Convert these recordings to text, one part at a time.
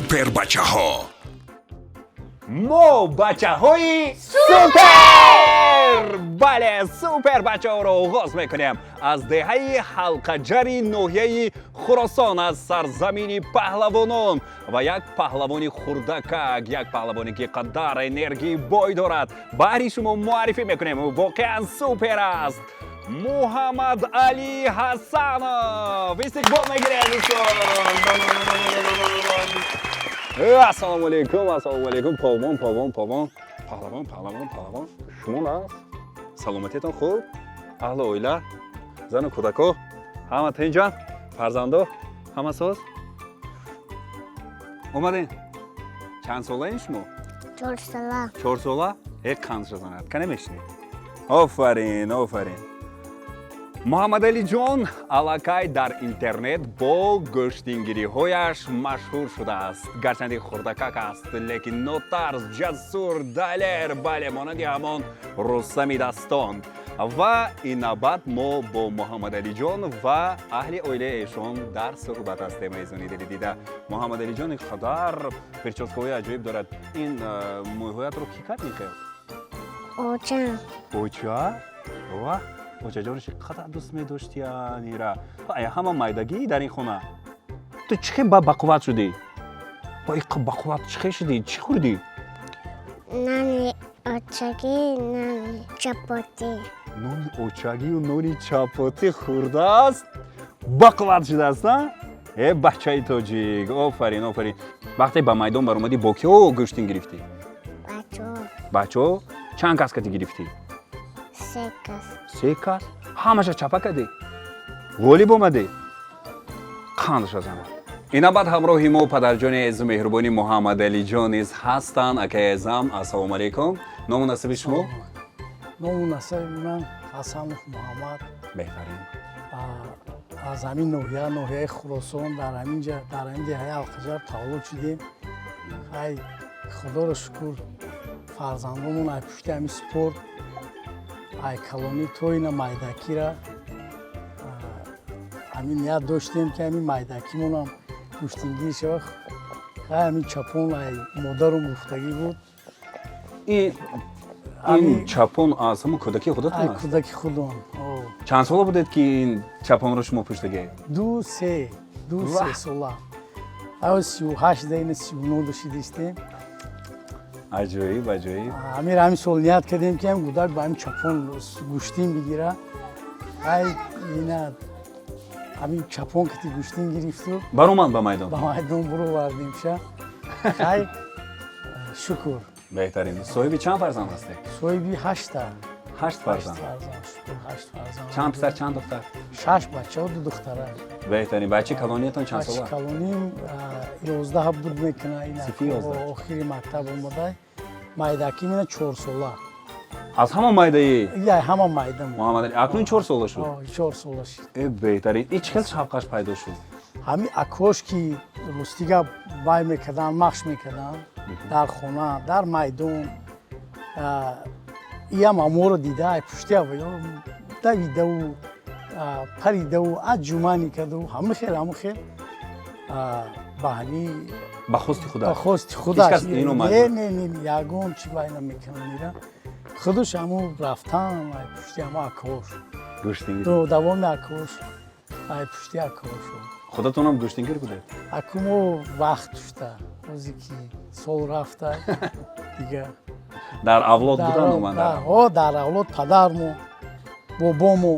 супер бачаҳо. мо бачаҳои супер! бале, супер бачаҳоро оғоз мекунем аз деҳаи ҳалқаҷари ноҳияи Хуросон, аз сарзамини паҳлавонон ва як паҳлавони хурдакак, як паҳлавоне ки қадар энергии бой дорад. баҳри шумо муаррифӣ мекунем, ӯ воқеан супер аст. муҳаммад Али Ҳасанов истиқбол мегирем дӯстон. ассалому алайкум, ассалому алайкум. Полвон паҳлавон шумо наст? саломатиятон хуб? аҳли оила, зану кӯдако ҳама тинҷанд? фарзандо ҳама соз? омадем? чанд солаи шумо? 4 сола. 4 сола? қанд шазанад ка намешинед? офарин. муҳаммад Алиҷон аллакай дар интернет бо гӯштингириҳояш машҳур шудааст. гарчанде хурдакак аст, лекин нотарз, ҷасур, далер, бале, монанди ҳамон Рустами Дастон. ва инабад мо бо Муҳаммад Алиҷон ва аҳли оилаи эшон дар суҳбат ҳастем. айзони дили дида, Муҳаммад Алиҷон қадар прическаҳои аҷоиб дорад. ин мӯйҳоятро ки кард мехел? Оча. оча? ва очаҷонро чӣ қадар дӯст медошти анира? ҳама майдагӣ дар ин хона? ту чӣ хел бақувват шудӣ? ба бақувват чӣ хел шудӣ? чӣ хӯрдӣ? Нани очаги, нани чапоти. нони очагию нони чапоти хӯрдааст, бақувват шудааст. бачаи тоҷик, офарин. вақте ба майдон баромадӣ бо киё гӯштин гирифтӣ? бачо? чанд кас кати гирифтӣ? 3 кас. 3 кас? ҳамаша чапа кадӣ? ғолиб омадӣ? қандша зана. инабад ҳамроҳи мо падарҷони азизу меҳрубони Муҳаммад Алиҷон низ ҳастанд. акаи азам, ассалому алайкум. ному насаби шумо? ному насаби ман Ҳасанов Муҳаммад. беҳтарин. аз ҳамин ноҳияи Хуросон дар ҳамин деҳаи Алқаҷар таваллуд шудем. ай худоро шукр, фарзандомон ай пушти ҳамин спорт, ай калонӣ то ина майдакира ҳамин ният доштем ки ҳамин майдакимонам гӯштингир шава. ай ҳамин чапон ай модарум гуфтагӣ буд. ин чапон аз ҳамон кӯдакии худатон ай аст? кӯдаки худам. чанд сола будед ки ин чапонро шумо пуштагед? 2-3 сола. ай 38 даина 39 дошидистем. аҷоиб. ҳамин сол ният кардем ки ҳам гӯдак ба ҳамин чапон гӯштин бигира. ай ина ҳамин чапон ки ти гӯштин гирифту баромад ба майдон? ба майдон буровардем ша. ай шукр. беҳтарин. соҳиби чанд фарзанд ҳастед? соҳиби 8 фарзанд. шукр 8 фарзанд. чанд писар, чанд духтар? 6 бачаҳо 2 духтара. беҳтарин. бачаи калониятон чанд бачаи сола? калоним 11 буд мекуна. Сифи 11. охири мактаб омадай. майдаким ина 4 сола. аз ҳама майдаи яй ҳама майдам. Муҳаммад Али акнун 4 сола шуд? 4 сола шуд. беҳтарин. ин чӣ хел шавқаш пайдо шуд? ҳамин акош ки рустига вай мекардан, махш мекардан дар хона, дар майдон. иам аморо дида ай пушти аваё давидаву паридаву аҷумани каду ҳама хел ба ҳамин ба хости худаш? ба хости Ҳеҷ худаш. кас инро не ягон чӣ вай намекунад. худаш ҳамон рафтан ай пушти ҳама акош. гӯштингир. давоми акош ай пушти акош. худатонам гӯштингир будед? акумо вақт дошта рӯзе ки сол рафта дига дар авлод будан омада? дар авлод падармо, бобомо,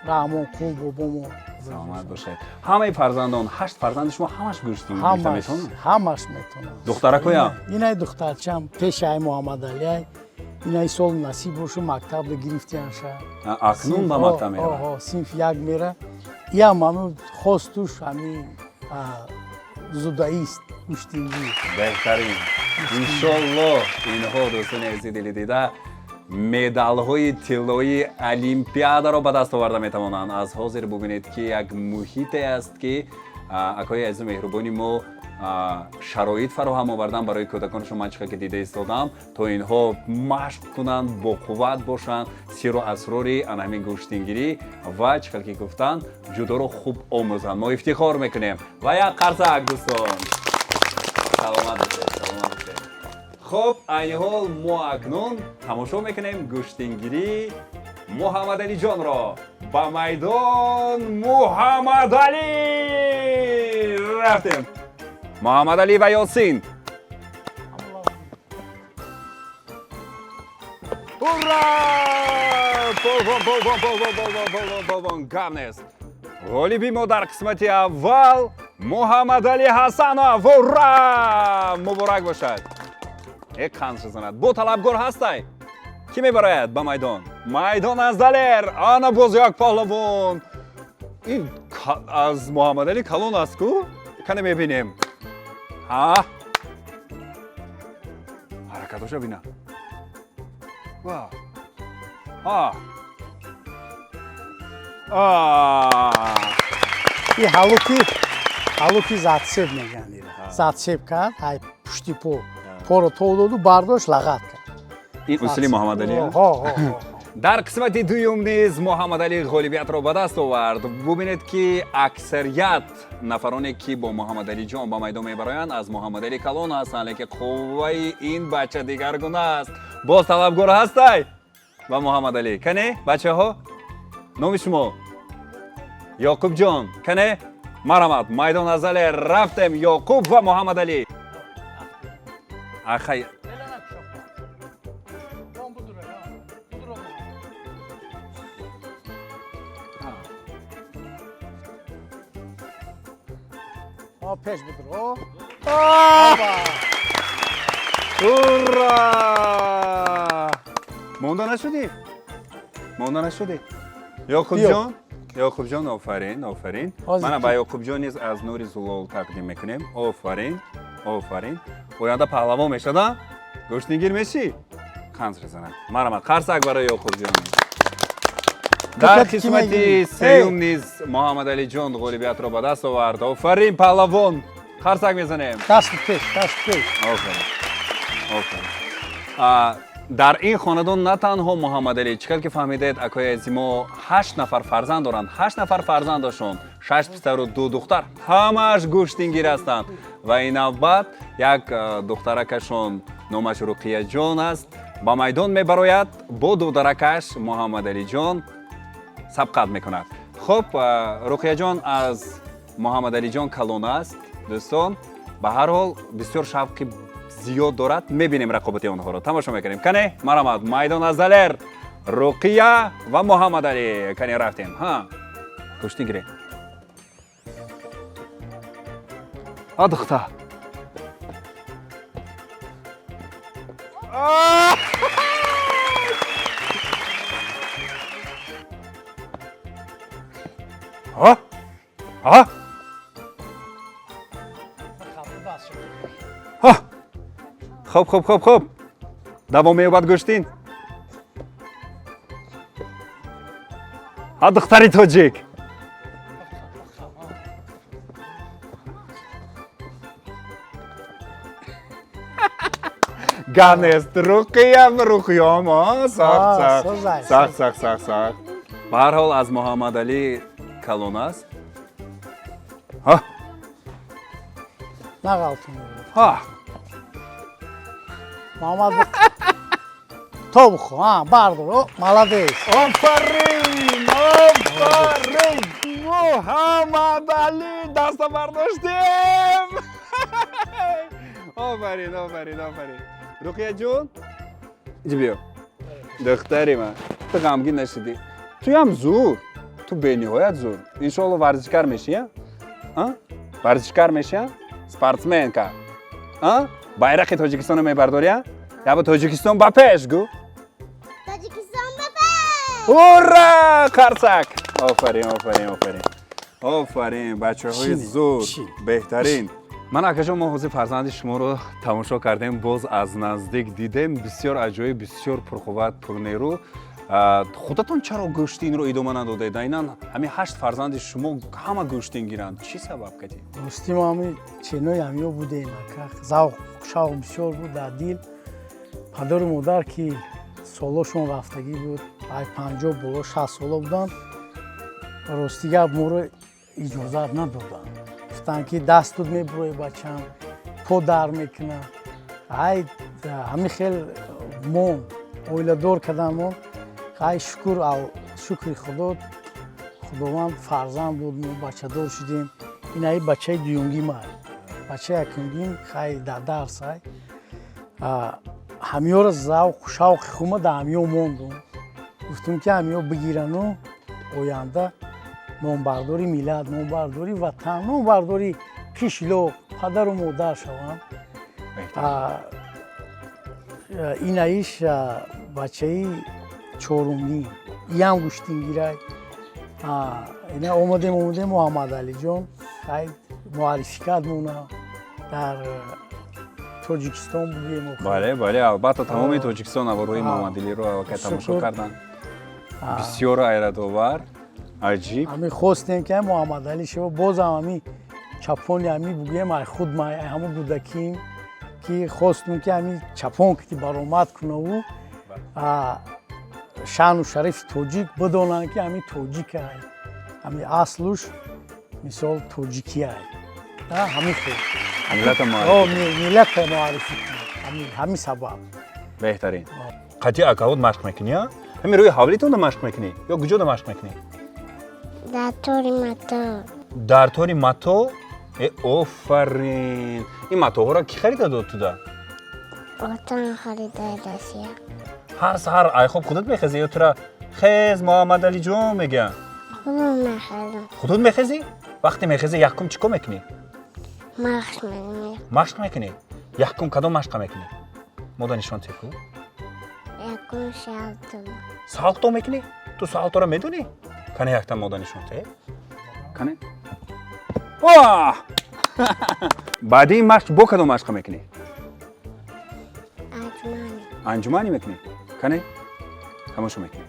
раҳмонқул бобомо. саломат бошед. ҳамаи фарзандон, 8 фарзанди шумо ҳамаш гӯштингир гирифта метавонанд? ҳамаш метавонанд. духтаракоям? инай духтарчам пеши ай Муҳаммад Али инай сол насиб бошу мактаб гирифтианша. акнун ба мактаб мера? синф 1 мера. иам ҳамин хостуш ҳамин зудаист гӯштингир. беҳтарин. иншоллоҳ инҳо дӯстони азизи дили дида медалҳои тиллои олимпиадаро ба даст оварда метавонанд. аз ҳозир бубинед ки як муҳите аст ки акои азизу меҳрубони мо шароит фароҳам овардан барои кӯдаконашон. ман чӣ ки дида истодам то инҳо машқ кунанд, боқувват бошанд, сиру асрори анҳамин гӯштингирӣ ва чӣ ки гуфтанд ҷудоро хуб омӯзанд. мо ифтихор мекунем ва як қарсак дӯстон. саломат бошед, саломат бошед. خب این حال ما اکنون تماشا میکنیم گشتینگیری محمد علی جان را با میدان محمد علی رفتیم محمد علی و یاسین هورا پولون گپ نیست غالبی ما در قسمت اول محمد علی حسنов هورا مبارک باشد یک خانش زند بو طلبگار هستی کی میبراید با میدان میدان از دلر آنا باز یک پهلوان این از محمد علی کلون است کو کنه میبینیم ها حرکتاشو ببینم وا ها این ҳалуки затсеб мегӯянд ира затсеб кард ай пушти поро тол доду бардошт лагат кард این اصولی محمد علی در قسمت دوم نیز محمد علی غالبیت را به دست آورد ببینید که اکثریت نفرانی که با محمد علی جان با میدان میبرایند از محمد علی کلان هستند لیکن قوه این بچه دیگرگونه است باز طلبگار هستی با محمد علی کنه بچه ها نام شما یعقوب جان کنه مرحمت میدان از دل رفتیم یعقوب و محمد علی اخی пеш будуро هورا مونده نشدی مونده نشدی یعقوب جان یعقوب جان آفرین آفرین من با یعقوب جان نیز از نور زلال تقدیم میکنیم آفرین آفرین اوینده پهلوان میشدن گشتنگیر میشی خنز رزنه مرحمت قرصک برای یعقوب جان در قسمت سوم نیز محمد علی جان غالبیت را به دست آورد آفرین پهلوان قرصک میزنیم دست پش آفرین آفرین در این خاندان نه تنها محمد علی چقدر که فهمیدید اکای از ما 8 نفر فرزند دارند 8 نفر فرزندشون 6 پسر و 2 دختر همش گشتینگیر هستند و این نوبت یک دخترکشون نامش رقیه جان است با میدان میبراید با دخترکش محمد علی جان سبقت میکند خب رقیه جان از محمد علی جان کلون است دوستان به هر حال بسیار شوقی زیاد دارد میبینیم رقابت آنها را تماشا میکنیم کنه مرحمت میدان از دلر رقیه و محمد علی کنه رفتیم ها گشتینگیری دختر خوب دوام میوبد گشتین دختری تاجیک گانست رقیه ما سخت به هر حال از محمد علی کلون است نغلطون محمد تو بخو بردار молодец آفرین محمد علی دست برداشتیم آفرین رقیه جون اینجا بیا دختری من تو غمگین نشدی توی هم زور تو به نهایت زور انشالله ورزشکار میشی ورزشکار میشی سپورتسمن که bayrak Tojikistan میبرداری یا با تاجیکستان با پیش گو تاجیکستان به پیش هورا قرصک آفرین بچه های زور بهترین من اکجا ما حوزه فرزند شما رو تماشا کردیم باز از نزدیک دیدیم بسیار عجایب بسیار پرقوت پرنیرو خودتون چرا گشتین رو ادامه ندادید اینا همین 8 فرزند شما همه گشتین گیرند چی سبب کردی دوستیم همین چنوی همیو بودیم زوق شوق بسیار بود در دل پدر و مادر که سالشون رفتگی بود ای 50 بالا 60 ساله بودن راستیگه ما رو اجازت ندادن گفتن که دست داد میبروی بچم по дар мекунад. ай ҳамин хел мон оиладор кардамон ай шукри худованд фарзанд буд мо бачадор шудем. ин ай бачаи дуюмгим ай бачаи якунгим хай дар дарс ай ҳамёра завқу шавқи хума дар ҳамё мондум. гуфтум ки ҳамё бигирану оянда номбардори миллат, номбардори ватан, номбардори кишлоқ, падару модар шавам. Инаиш бачаи чорумгим иям гӯштингирай. ина омадем муҳаммадалиҷон хай муаррифӣ кард мона дар тоҷикистон будем. бале албатта тамоми тоҷикистон аварҳои муҳаммадалиро тамошо карданд. бисёр ҳайратовар, аҷиб. ҳамин хостем ки муҳаммадалӣ шава бозам ҳамин чапони ҳамин бугӯем ай худ ҳамин кӯдаким ки хостум ки ҳамин чапон ки баромад кунаву шаъну шарифи тоҷик бидонанд ки ҳамин тоҷик ай, ҳамин аслуш мисол тоҷикӣ ай. ҳамин худ миллата муаррифӣ кунад. ҳамин сабаб беҳтарин. қатъи акаҳот машқ мекунӣ? ҳамин рӯи ҳавлитонда машқ мекунӣ ё куҷода машқ мекунӣ? дар тори мато. дар тори мато? офарин. ин матоҳоро ки харида дод туда? отам харида дасия. ҳар саҳар айхоб худат мехезӣ ё тура хез муҳаммадалиҷон мегӯям? худам мехезам. худат мехезӣ? вақте мехезӣ якум чӣ кор мекунӣ? машқ мекунӣ? якум кадом машқа мекунӣ? мода нишон теку? якум салто. салто мекунӣ? ту салторо медонӣ? кане яктан мода нишон те? кане? баъди ин машқ бо кадом машқа мекунӣ? анҷуманӣ мекунӣ? кане? тамошо мекунӣ.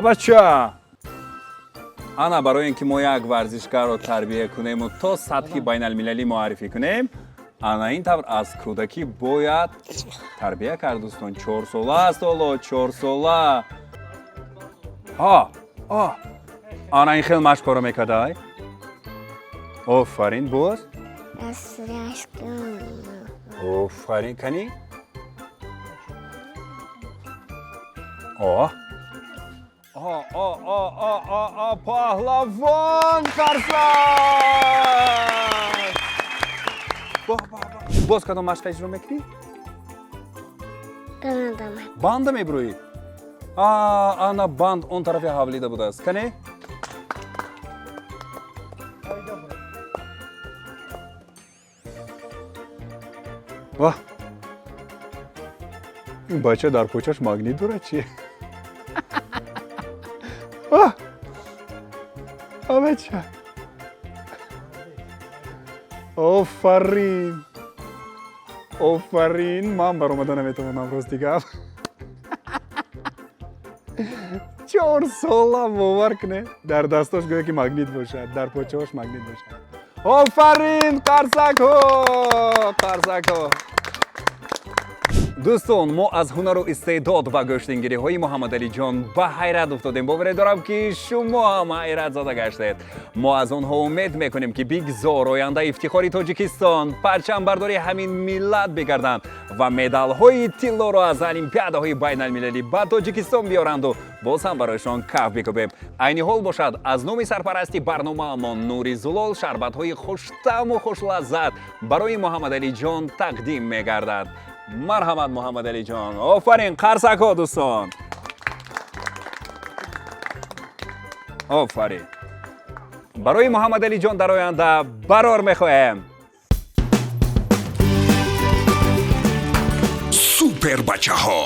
бача ана барои ин ки мо як варзишгарро тарбия кунему то сатҳи байналмилалӣ муаррифӣ кунем, ана ин тавр аз кӯдакӣ бояд тарбия кард. дӯстон 4 сола аст, ҳоло 4 сола. ана ин хел машқҳоро мекардай? офарин. боз офарин. кани? паҳлавон фарсанд. боз кадом машқа иҷро мекунӣ? банда мебурӯӣ? ана банд он тарафи ҳавлида будааст. кане? ин бача дар почаш магнит дорад чи? бача офарин. ман баромада наметавонам рости гап. 4 сола бовар кунед дар дасташ гӯё ки магнит бошад, дар почаҳош магнит бошад. офарин. қарсакҳо. дӯстон, мо аз ҳунару истеъдод ва гӯштингириҳои муҳаммадалиҷон ба ҳайрат уфтодем. боварӣ дорам ки шумо ҳам ҳайрат зода гаштед. мо аз онҳо умед мекунем ки бигзор оянда ифтихори тоҷикистон парчамбардори ҳамин миллат бигарданд ва медалҳои тиллоро аз олимпиадаҳои байналмилалӣ ба тоҷикистон биёранду боз ҳам барояшон каф бикубем. айни ҳол бошад, аз номи сарпарасти барномаамон Нури Зулол шарбатҳои хуштаму хушлаззат барои муҳаммадалиҷон тақдим мегардад. марҳамат муҳаммадалиҷон. офарин. қарсакҳо дӯстон. офарин. барои муҳаммадалиҷон дар оянда барор мехоҳем. супер бачаҳо.